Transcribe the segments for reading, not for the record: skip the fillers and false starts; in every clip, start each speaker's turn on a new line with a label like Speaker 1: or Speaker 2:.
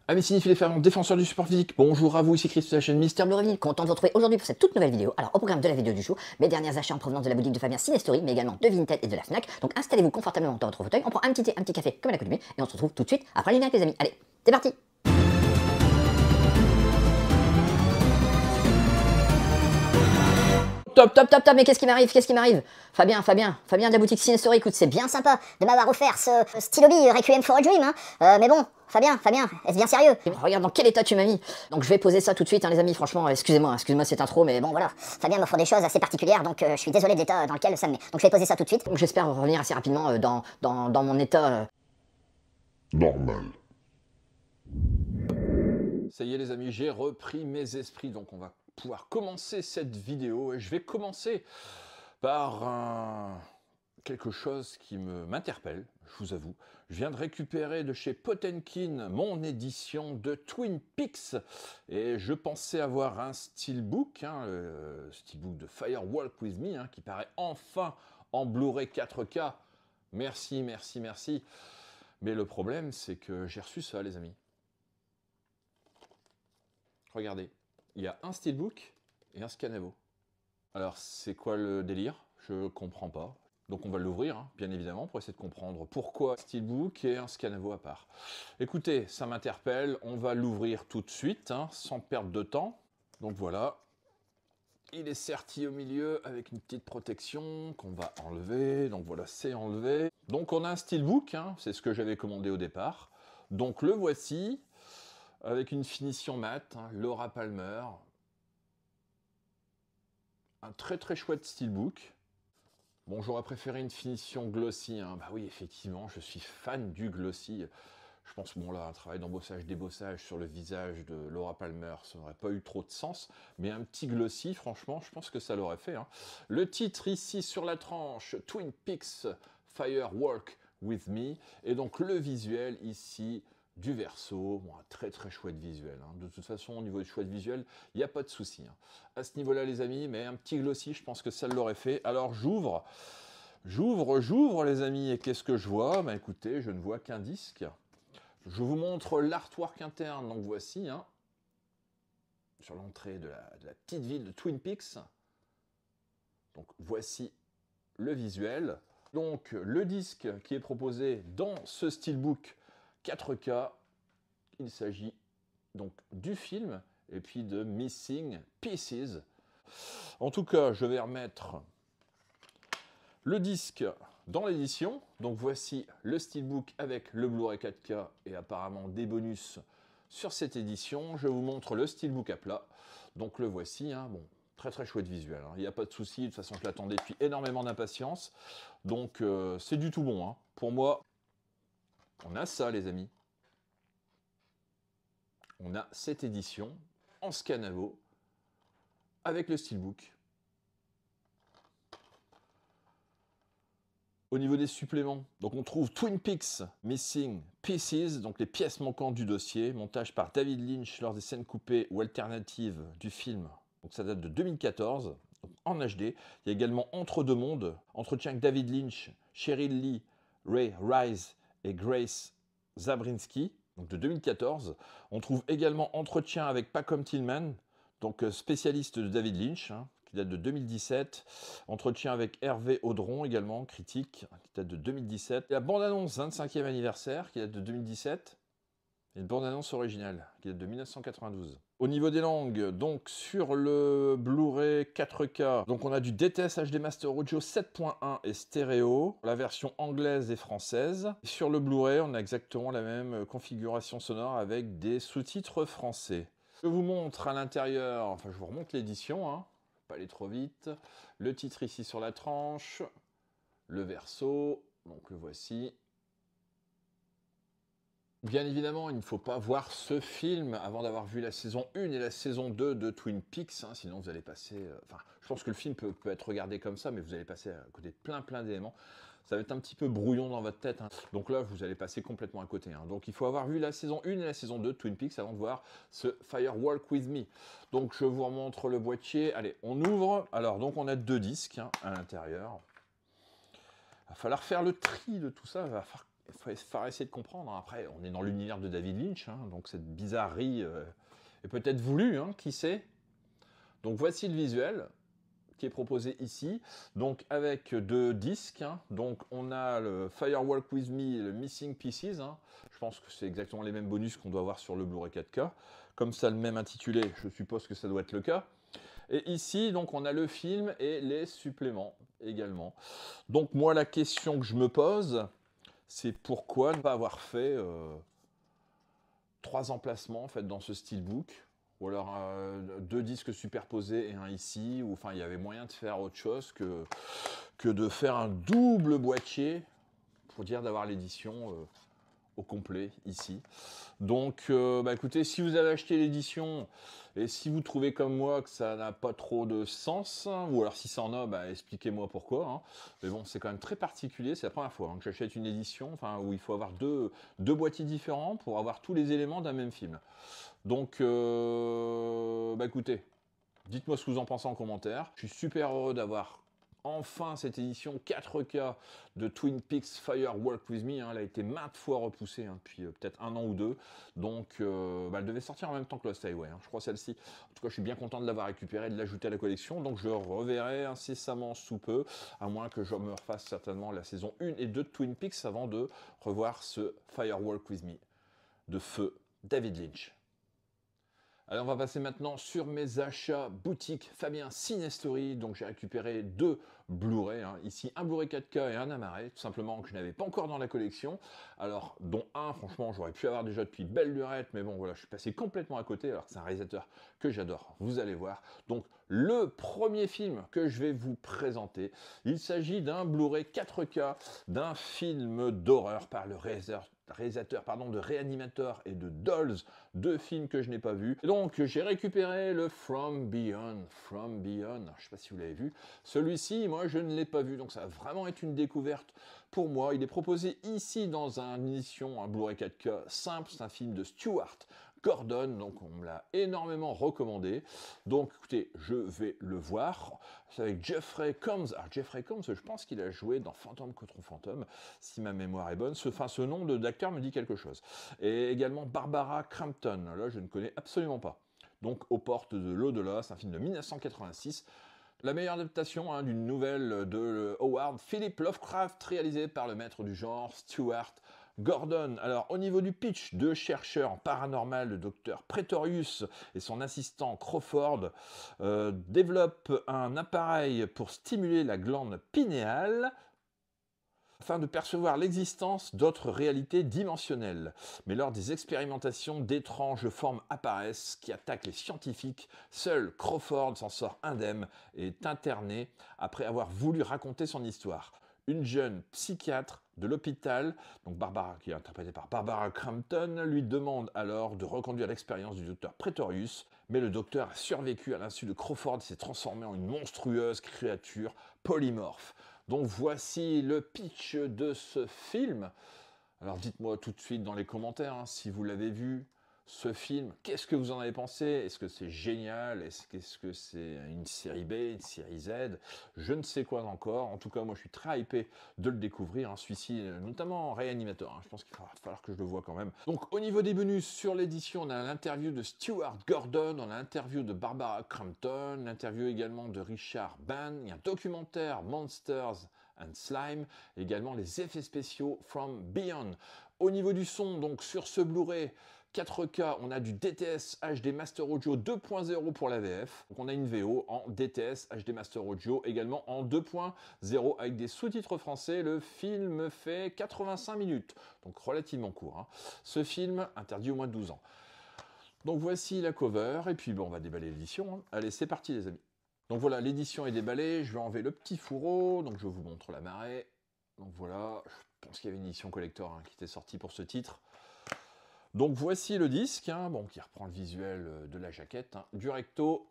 Speaker 1: Amis cinéphiles et fervents défenseurs du support physique, bonjour à vous, ici Chris de la chaîne Mister Bleu, content de vous retrouver aujourd'hui pour cette toute nouvelle vidéo. Alors au programme de la vidéo du jour, mes derniers achats en provenance de la boutique de Fabien Cinestory, mais également de Vinted et de la Fnac. Donc installez-vous confortablement dans votre fauteuil, on prend un petit thé, un petit café comme à l'accoutumée, et on se retrouve tout de suite après le générique les amis. Allez, c'est parti! Top, mais qu'est-ce qui m'arrive? Fabien de la boutique Cinestory, écoute, c'est bien sympa de m'avoir offert ce stylo bille Requiem for a Dream, hein. Mais bon, Fabien, est-ce bien sérieux? Regarde dans quel état tu m'as mis. Donc je vais poser ça tout de suite, hein, les amis, franchement, excusez-moi cette intro, mais bon, voilà. Fabien m'offre des choses assez particulières, donc je suis désolé de l'état dans lequel ça me met. Donc je vais poser ça tout de suite. Donc j'espère revenir assez rapidement dans mon état...
Speaker 2: Normal.
Speaker 1: Ça y est les amis, j'ai repris mes esprits, donc on va pouvoir commencer cette vidéo et je vais commencer par quelque chose qui m'interpelle, je vous avoue. Je viens de récupérer de chez Potenkin mon édition de Twin Peaks et je pensais avoir un steelbook, le steelbook de Fire Walk With Me, qui paraît enfin en Blu-ray 4K. Merci. Mais le problème, c'est que j'ai reçu ça, les amis. Regardez, il y a un steelbook et un scanavo. Alors, c'est quoi le délire? Je comprends pas. Donc on va l'ouvrir, bien évidemment, pour essayer de comprendre pourquoi un steelbook et un scanavo à part. Écoutez, ça m'interpelle, on va l'ouvrir tout de suite, sans perdre de temps. Donc voilà, il est serti au milieu avec une petite protection qu'on va enlever. Donc voilà, c'est enlevé. Donc on a un steelbook, c'est ce que j'avais commandé au départ. Donc le voici, avec une finition mate, Laura Palmer. Un très chouette steelbook. Bon, j'aurais préféré une finition glossy. Bah oui, effectivement, je suis fan du glossy. Je pense, bon là, un travail d'embossage, débossage sur le visage de Laura Palmer, ça n'aurait pas eu trop de sens. Mais un petit glossy, franchement, je pense que ça l'aurait fait. Le titre ici sur la tranche, Twin Peaks Fire Walk With Me. Et donc le visuel ici du verso, bon, un très chouette visuel. De toute façon, au niveau du chouette visuel, il n'y a pas de souci. À ce niveau-là, les amis, mais un petit glossy, je pense que ça l'aurait fait. Alors j'ouvre les amis, et qu'est-ce que je vois? Bah écoutez, je ne vois qu'un disque. Je vous montre l'artwork interne, donc voici, sur l'entrée de la petite ville de Twin Peaks. Donc voici le visuel. Donc le disque qui est proposé dans ce steelbook 4K, il s'agit donc du film et puis de Missing Pieces. En tout cas, je vais remettre le disque dans l'édition. Donc voici le steelbook avec le Blu-ray 4K et apparemment des bonus sur cette édition. Je vous montre le steelbook à plat. Donc le voici, bon, très chouette visuel. Il n'y a pas de souci, de toute façon je l'attendais depuis énormément d'impatience. Donc c'est du tout bon. Pour moi, on a ça les amis. On a cette édition en scanavo avec le steelbook. Au niveau des suppléments, donc on trouve Twin Peaks Missing Pieces, donc les pièces manquantes du dossier, montage par David Lynch lors des scènes coupées ou alternatives du film. Donc ça date de 2014, en HD. Il y a également Entre deux mondes, entretien avec David Lynch, Cheryl Lee, Ray Rice et Grace Zabriskie, donc de 2014. On trouve également entretien avec Pacom Tillman, donc spécialiste de David Lynch, qui date de 2017. Entretien avec Hervé Audron également, critique, qui date de 2017. La bande-annonce 25e anniversaire, qui date de 2017. Et une bande-annonce originale, qui date de 1992. Au niveau des langues, donc sur le Blu-ray 4K, donc on a du DTS HD Master Audio 7.1 et stéréo, la version anglaise et française. Sur le Blu-ray, on a exactement la même configuration sonore avec des sous-titres français. Je vous montre à l'intérieur, enfin je vous remonte l'édition, pas aller trop vite. Le titre ici sur la tranche, le verso, donc le voici. Bien évidemment, il ne faut pas voir ce film avant d'avoir vu la saison 1 et la saison 2 de Twin Peaks, sinon vous allez passer... Enfin, je pense que le film peut être regardé comme ça, mais vous allez passer à côté de plein d'éléments. Ça va être un petit peu brouillon dans votre tête. Donc là, vous allez passer complètement à côté. Donc il faut avoir vu la saison 1 et la saison 2 de Twin Peaks avant de voir ce Fire Walk With Me. Donc je vous remontre le boîtier. Allez, on ouvre. Alors, donc on a deux disques à l'intérieur. Il va falloir faire le tri de tout ça. Il va falloir il faut essayer de comprendre. Après, on est dans l'univers de David Lynch, hein, donc cette bizarrerie est peut-être voulue, hein, qui sait. Donc voici le visuel qui est proposé ici, donc avec 2 disques, hein. Donc on a le Firewalk With Me et le Missing Pieces, hein. Je pense que c'est exactement les mêmes bonus qu'on doit voir sur le Blu-ray 4K, comme ça le même intitulé, je suppose que ça doit être le cas. Et ici, donc on a le film et les suppléments également. Donc moi la question que je me pose, c'est pourquoi ne pas avoir fait 3 emplacements en fait, dans ce steelbook, ou alors 2 disques superposés et un ici, ou enfin il y avait moyen de faire autre chose que de faire un double boîtier pour dire d'avoir l'édition au complet ici. Donc écoutez, si vous avez acheté l'édition et si vous trouvez comme moi que ça n'a pas trop de sens, hein, ou alors si ça en a, expliquez-moi pourquoi. Hein. Mais bon, c'est quand même très particulier, c'est la première fois que j'achète une édition où il faut avoir deux boîtiers différents pour avoir tous les éléments d'un même film. Donc écoutez, dites-moi ce que vous en pensez en commentaire. Je suis super heureux d'avoir enfin cette édition 4K de Twin Peaks Firewalk With Me, hein. Elle a été maintes fois repoussée, hein, depuis peut-être 1 an ou 2. Donc elle devait sortir en même temps que Lost Highway, hein, je crois celle-ci. En tout cas, je suis bien content de l'avoir récupérée et de l'ajouter à la collection. Donc je reverrai incessamment sous peu, à moins que je me refasse certainement la saison 1 et 2 de Twin Peaks avant de revoir ce Firewalk With Me de feu David Lynch. Alors on va passer maintenant sur mes achats boutique Fabien Cinestory. Donc j'ai récupéré 2 Blu-ray, hein. Ici un Blu-ray 4K et un Amaray, tout simplement que je n'avais pas encore dans la collection. Alors dont un, franchement, j'aurais pu avoir déjà depuis belle lurette, mais bon voilà, je suis passé complètement à côté, alors que c'est un réalisateur que j'adore, vous allez voir. Donc le premier film que je vais vous présenter, il s'agit d'un Blu-ray 4K, d'un film d'horreur par le réalisateur de Réanimateur et de Dolls, 2 films que je n'ai pas vus. Donc j'ai récupéré le From Beyond. Je ne sais pas si vous l'avez vu. Celui-ci, moi je ne l'ai pas vu, donc ça va vraiment être une découverte pour moi. Il est proposé ici dans une édition, un Blu-ray 4K simple, c'est un film de Stuart Gordon, donc on me l'a énormément recommandé. Donc écoutez, je vais le voir. C'est avec Jeffrey Combs. Alors Jeffrey Combs, je pense qu'il a joué dans Fantôme contre Fantôme, si ma mémoire est bonne. Ce nom d'acteur me dit quelque chose. Et également Barbara Crampton. Là, je ne connais absolument pas. Donc aux portes de l'au-delà, c'est un film de 1986. La meilleure adaptation, hein, d'une nouvelle de Howard Philip Lovecraft, réalisée par le maître du genre Stuart Gordon. Alors, au niveau du pitch, 2 chercheurs en paranormal, le docteur Pretorius et son assistant Crawford, développent un appareil pour stimuler la glande pinéale afin de percevoir l'existence d'autres réalités dimensionnelles. Mais lors des expérimentations, d'étranges formes apparaissent qui attaquent les scientifiques. Seul Crawford s'en sort indemne et est interné après avoir voulu raconter son histoire. Une jeune psychiatre de l'hôpital, donc Barbara, qui est interprétée par Barbara Crampton, lui demande alors de reconduire l'expérience du docteur Pretorius, mais le docteur a survécu à l'insu de Crawford et s'est transformé en une monstrueuse créature polymorphe. Donc voici le pitch de ce film. Alors dites-moi tout de suite dans les commentaires, hein, si vous l'avez vu, ce film, qu'est-ce que vous en avez pensé? Est-ce que c'est génial? Est-ce que c'est une série B, une série Z? Je ne sais quoi encore. En tout cas, moi, je suis très hypé de le découvrir, hein, celui-ci, notamment en Réanimateur. Hein. Je pense qu'il va falloir que je le voie quand même. Donc, au niveau des bonus, sur l'édition, on a l'interview de Stuart Gordon, on a l'interview de Barbara Crampton, l'interview également de Richard Bann, il y a un documentaire Monsters and Slime, et également les effets spéciaux From Beyond. Au niveau du son, donc sur ce Blu-ray 4K, on a du DTS HD Master Audio 2.0 pour la VF. Donc on a une VO en DTS HD Master Audio, également en 2.0 avec des sous-titres français. Le film fait 85 minutes, donc relativement court, hein. Ce film interdit au moins de 12 ans. Donc voici la cover, et puis on va déballer l'édition, hein. Allez, c'est parti les amis. Donc voilà, l'édition est déballée, je vais enlever le petit fourreau, donc je vous montre la marée. Donc voilà, je pense qu'il y avait une édition collector, hein, qui était sortie pour ce titre. Donc voici le disque, hein, qui reprend le visuel de la jaquette, hein, du recto.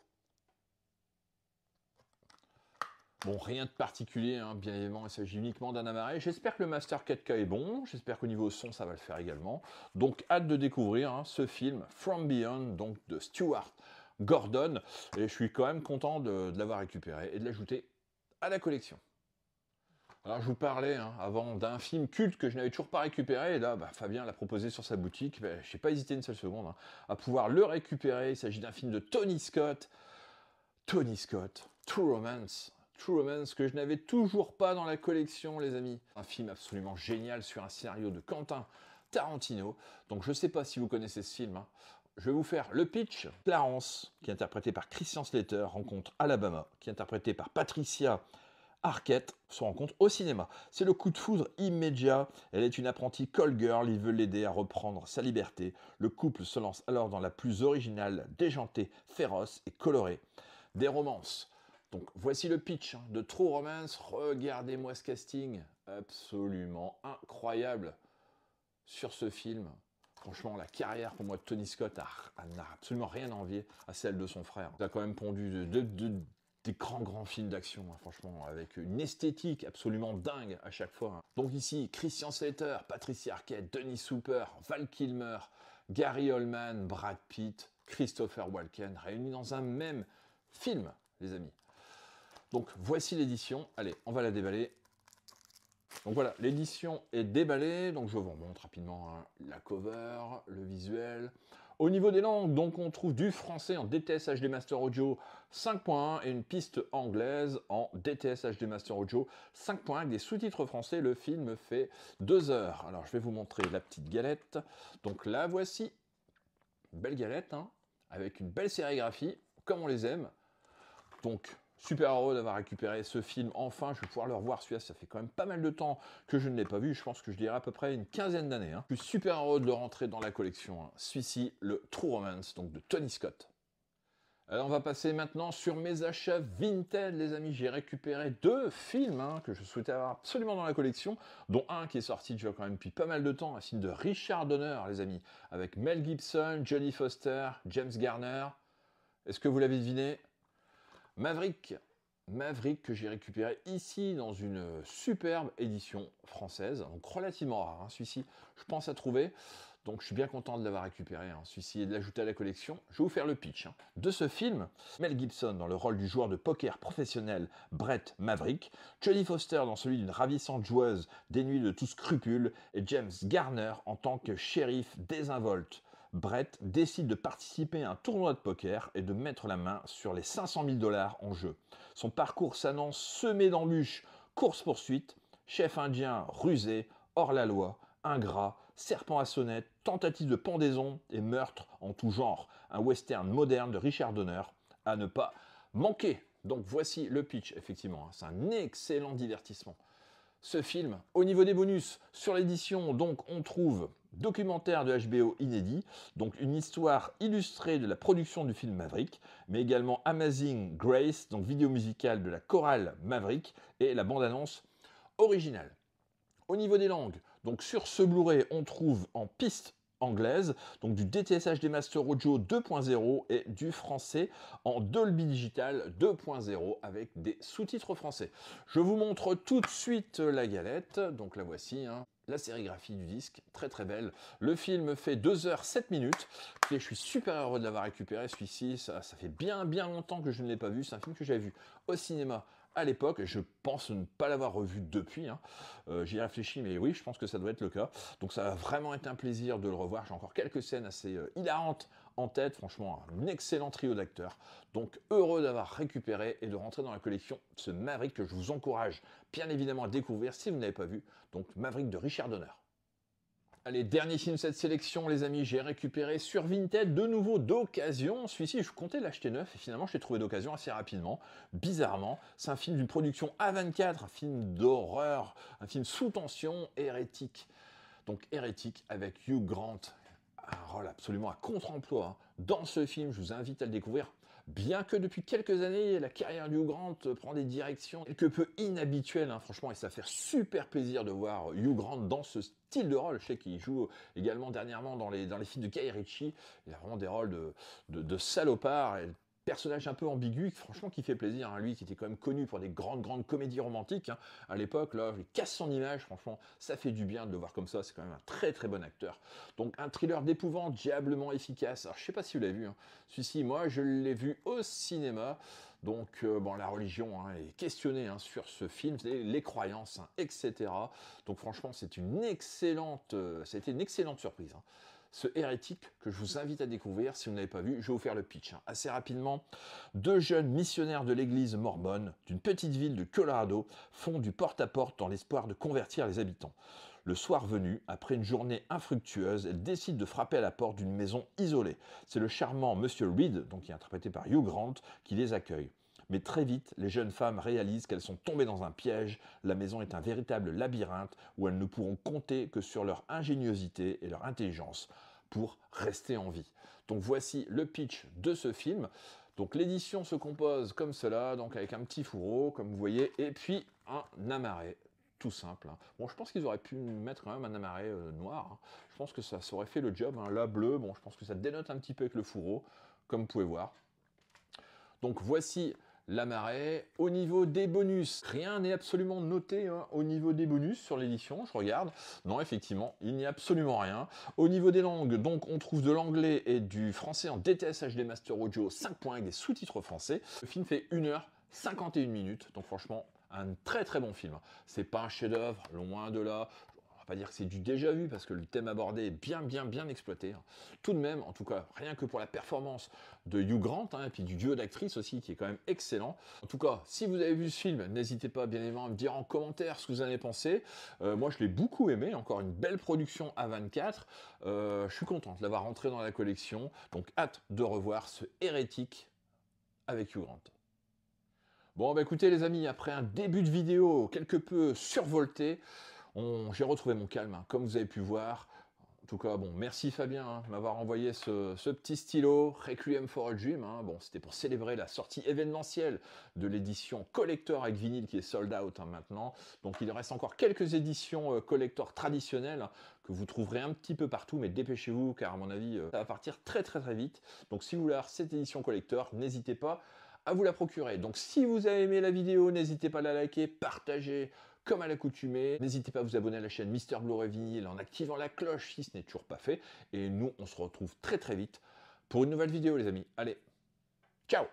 Speaker 1: Bon, rien de particulier, hein, bien évidemment, il s'agit uniquement d'un Amaray. J'espère que le Master 4K est bon, j'espère qu'au niveau son, ça va le faire également. Donc hâte de découvrir, hein, ce film From Beyond, donc de Stuart Gordon. Et je suis quand même content de l'avoir récupéré et de l'ajouter à la collection. Alors je vous parlais avant d'un film culte que je n'avais toujours pas récupéré, et là Fabien l'a proposé sur sa boutique, je n'ai pas hésité une seule seconde à pouvoir le récupérer. Il s'agit d'un film de Tony Scott, True Romance. True Romance que je n'avais toujours pas dans la collection, les amis. Un film absolument génial sur un scénario de Quentin Tarantino. Donc je ne sais pas si vous connaissez ce film. Je vais vous faire le pitch. Clarence, qui est interprété par Christian Slater, rencontre Alabama, qui est interprété par Patricia Arquette, se rencontre au cinéma. C'est le coup de foudre immédiat. Elle est une apprentie call girl, il veut l'aider à reprendre sa liberté. Le couple se lance alors dans la plus originale, déjantée, féroce et colorée des romances. Donc voici le pitch de True Romance. Regardez-moi ce casting absolument incroyable sur ce film. Franchement, la carrière pour moi de Tony Scott n'a absolument rien à envier à celle de son frère. Il a quand même pondu des grands films d'action, franchement, avec une esthétique absolument dingue à chaque fois. Donc ici, Christian Slater, Patricia Arquette, Dennis Hooper, Val Kilmer, Gary Oldman, Brad Pitt, Christopher Walken, réunis dans un même film, les amis. Donc voici l'édition. Allez, on va la déballer. Donc voilà, l'édition est déballée. Donc je vous remontre rapidement la cover, le visuel. Au niveau des langues, donc on trouve du français en DTS HD Master Audio 5.1 et une piste anglaise en DTS HD Master Audio 5.1 avec des sous-titres français. Le film fait 2 heures. Alors je vais vous montrer la petite galette. Donc la voici. Une belle galette, avec une belle sérigraphie, comme on les aime. Donc super heureux d'avoir récupéré ce film. Enfin, je vais pouvoir le revoir. Celui-là, ça fait quand même pas mal de temps que je ne l'ai pas vu. Je pense que je dirais à peu près une quinzaine d'années. Je suis super heureux de le rentrer dans la collection. Celui-ci, le True Romance, donc de Tony Scott. Alors, on va passer maintenant sur mes achats Vinted, les amis. J'ai récupéré 2 films que je souhaitais avoir absolument dans la collection, dont un qui est sorti déjà quand même depuis pas mal de temps, un film de Richard Donner, les amis, avec Mel Gibson, Jodie Foster, James Garner. Est-ce que vous l'avez deviné ? Maverick que j'ai récupéré ici dans une superbe édition française, donc relativement rare, celui-ci je pense à trouver, donc je suis bien content de l'avoir récupéré, celui-ci et de l'ajouter à la collection. Je vais vous faire le pitch de ce film. Mel Gibson dans le rôle du joueur de poker professionnel Brett Maverick, Jodie Foster dans celui d'une ravissante joueuse dénuée de tout scrupule, et James Garner en tant que shérif désinvolte. Brett décide de participer à un tournoi de poker et de mettre la main sur les 500 000 $ en jeu. Son parcours s'annonce semé d'embûches, course-poursuite, chef indien rusé, hors la loi, ingrat, serpent à sonnette, tentative de pendaison et meurtre en tout genre. Un western moderne de Richard Donner à ne pas manquer. Donc voici le pitch, effectivement, c'est un excellent divertissement. Ce film, au niveau des bonus, sur l'édition, donc on trouve documentaire de HBO inédit, donc une histoire illustrée de la production du film Maverick, mais également Amazing Grace, donc vidéo musicale de la chorale Maverick, et la bande-annonce originale. Au niveau des langues, donc sur ce Blu-ray, on trouve en piste anglaise, donc du DTS HD Master Audio 2.0 et du français en Dolby Digital 2.0 avec des sous-titres français. Je vous montre tout de suite la galette, donc la voici, la sérigraphie du disque, très très belle. Le film fait 2 heures 7 minutes, et je suis super heureux de l'avoir récupéré, celui-ci, ça fait bien longtemps que je ne l'ai pas vu, c'est un film que j'avais vu au cinéma à l'époque, et je pense ne pas l'avoir revu depuis. J'y ai réfléchi, mais oui, je pense que ça doit être le cas. Donc ça a vraiment été un plaisir de le revoir. J'ai encore quelques scènes assez hilarantes en tête. Franchement, un excellent trio d'acteurs. Donc heureux d'avoir récupéré et de rentrer dans la collection ce Maverick que je vous encourage bien évidemment à découvrir si vous n'avez pas vu. Donc Maverick de Richard Donner. Allez, dernier film de cette sélection, les amis, j'ai récupéré sur Vinted de nouveau d'occasion. Celui-ci, je comptais l'acheter neuf et finalement, je l'ai trouvé d'occasion assez rapidement. Bizarrement, c'est un film d'une production A24, un film d'horreur, un film sous tension, hérétique. Donc hérétique avec Hugh Grant, un rôle absolument à contre-emploi. Dans ce film, je vous invite à le découvrir. Bien que depuis quelques années, la carrière de Hugh Grant prend des directions quelque peu inhabituelles, franchement, et ça fait super plaisir de voir Hugh Grant dans ce style de rôle. Je sais qu'il joue également dernièrement dans les films de Guy Ritchie. Il a vraiment des rôles de salopard, et personnage un peu ambigu, franchement qui fait plaisir, lui qui était quand même connu pour des grandes comédies romantiques à l'époque, là, il casse son image, franchement, ça fait du bien de le voir comme ça, c'est quand même un très très bon acteur. Donc un thriller d'épouvante, diablement efficace. Alors je sais pas si vous l'avez vu, celui-ci, moi je l'ai vu au cinéma, Donc, bon, la religion hein, est questionnée hein, sur ce film, les croyances, hein, etc. Donc, franchement, ça a été une excellente surprise. Hein. Ce hérétique que je vous invite à découvrir, si vous n'avez pas vu, je vais vous faire le pitch. Hein. Assez rapidement, deux jeunes missionnaires de l'église mormone d'une petite ville de Colorado font du porte-à-porte dans l'espoir de convertir les habitants. Le soir venu, après une journée infructueuse, elles décident de frapper à la porte d'une maison isolée. C'est le charmant Monsieur Reed, donc qui est interprété par Hugh Grant, qui les accueille. Mais très vite, les jeunes femmes réalisent qu'elles sont tombées dans un piège. La maison est un véritable labyrinthe où elles ne pourront compter que sur leur ingéniosité et leur intelligence pour rester en vie. Donc voici le pitch de ce film. Donc l'édition se compose comme cela, donc avec un petit fourreau, comme vous voyez, et puis un amarré. Tout simple. Hein. Bon, je pense qu'ils auraient pu mettre quand même un amarré noir. Hein. Je pense que ça aurait fait le job. Hein. Là, bleu, bon, je pense que ça dénote un petit peu avec le fourreau, comme vous pouvez voir. Donc voici l'amarré. Au niveau des bonus, rien n'est absolument noté hein, au niveau des bonus sur l'édition. Je regarde. Non, effectivement, il n'y a absolument rien. Au niveau des langues, donc on trouve de l'anglais et du français en DTS HD Master Audio 5 points avec des sous-titres français. Le film fait 1h51 minutes. Donc franchement, un très très bon film. C'est pas un chef-d'œuvre, loin de là. On va pas dire que c'est du déjà vu parce que le thème abordé est bien exploité. Tout de même, en tout cas, rien que pour la performance de Hugh Grant hein, et puis du duo d'actrices aussi qui est quand même excellent. En tout cas, si vous avez vu ce film, n'hésitez pas bien évidemment à me dire en commentaire ce que vous en avez pensé. Moi, je l'ai beaucoup aimé. Encore une belle production A24. Je suis content de l'avoir rentré dans la collection. Donc, hâte de revoir ce hérétique avec Hugh Grant. Bon, bah écoutez les amis, après un début de vidéo quelque peu survolté, j'ai retrouvé mon calme, hein, comme vous avez pu voir. En tout cas, bon, merci Fabien hein, de m'avoir envoyé ce petit stylo, Requiem for a Dream. Hein. Bon, c'était pour célébrer la sortie événementielle de l'édition collector avec vinyle qui est sold out hein, maintenant. Donc il reste encore quelques éditions collector traditionnelles hein, que vous trouverez un petit peu partout, mais dépêchez-vous car à mon avis, ça va partir très vite. Donc si vous voulez avoir cette édition collector, n'hésitez pas à vous la procurer. Donc si vous avez aimé la vidéo, n'hésitez pas à la liker, partager comme à l'accoutumée. N'hésitez pas à vous abonner à la chaîne Mister Blu-ray Vinyl en activant la cloche si ce n'est toujours pas fait. Et nous, on se retrouve très vite pour une nouvelle vidéo les amis. Allez, ciao!